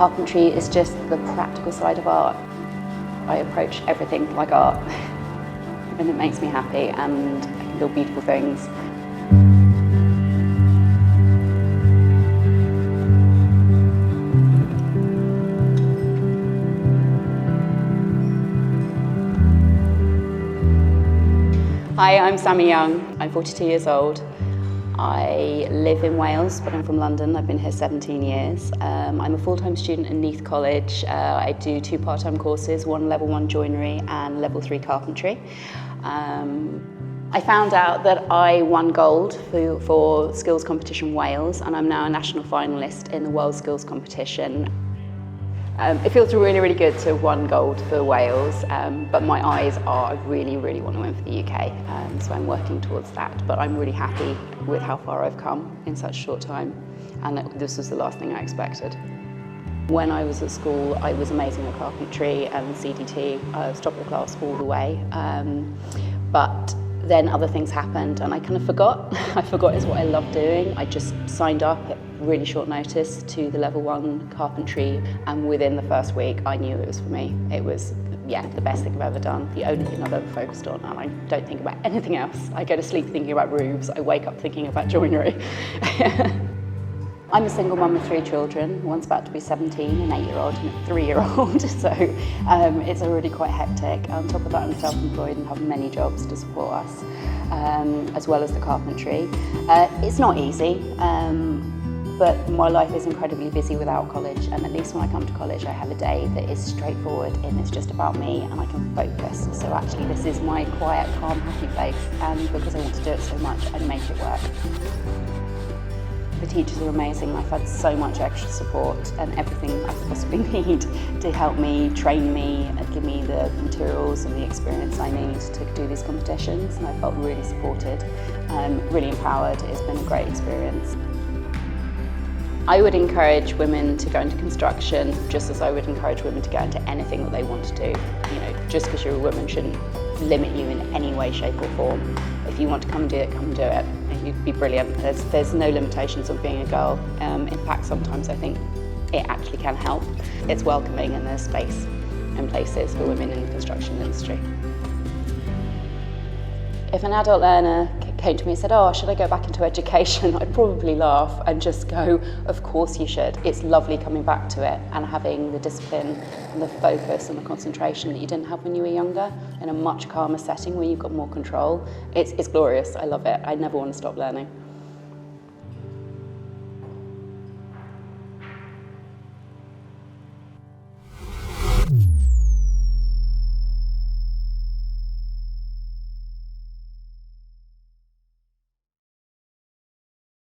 Carpentry is just the practical side of art. I approach everything like art and it makes me happy and I can build beautiful things. Hi, I'm Sammy Young. I'm 42 years old. I live in Wales, but I'm from London. I've been here 17 years. I'm a full-time student at Neath College. I do 2 part-time courses, one level 1 joinery and level 3 carpentry. I found out that I won gold for Skills Competition Wales, and I'm now a national finalist in the World Skills Competition. It feels really, really good to have won gold for Wales, but my eyes are, I really, really want to win for the UK, so I'm working towards that. But I'm really happy with how far I've come in such a short time, and this was the last thing I expected. When I was at school, I was amazing at carpentry and CDT. I was top of the class all the way, but then other things happened and I kind of forgot. I forgot it's what I love doing. I just signed up at really short notice to the level 1 carpentry, and within the first week I knew it was for me. It was, yeah, the best thing I've ever done, the only thing I've ever focused on, and I don't think about anything else. I go to sleep thinking about roofs, I wake up thinking about joinery. I'm a single mum with 3 children. One's about to be 17, an 8-year-old and a 3-year-old, so it's already quite hectic. On top of that, I'm self-employed and have many jobs to support us, as well as the carpentry. It's not easy, but my life is incredibly busy without college, and at least when I come to college I have a day that is straightforward and it's just about me and I can focus. So actually this is my quiet, calm, happy place, and because I want to do it so much, I make it work. The teachers are amazing. I've had so much extra support and everything I could possibly need to help me, train me, and give me the materials and the experience I need to do these competitions, and I felt really supported, really empowered. It's been a great experience. I would encourage women to go into construction just as I would encourage women to go into anything that they want to do. You know, just because you're a woman shouldn't limit you in any way, shape or form. If you want to come and do it, come and do it. You'd be brilliant. There's no limitations on being a girl. In fact, sometimes I think it actually can help. It's welcoming and there's space and places for women in the construction industry. If an adult learner came to me and said, oh, should I go back into education? I'd probably laugh and just go, of course you should. It's lovely coming back to it and having the discipline and the focus and the concentration that you didn't have when you were younger, in a much calmer setting where you've got more control. It's glorious, I love it. I never want to stop learning.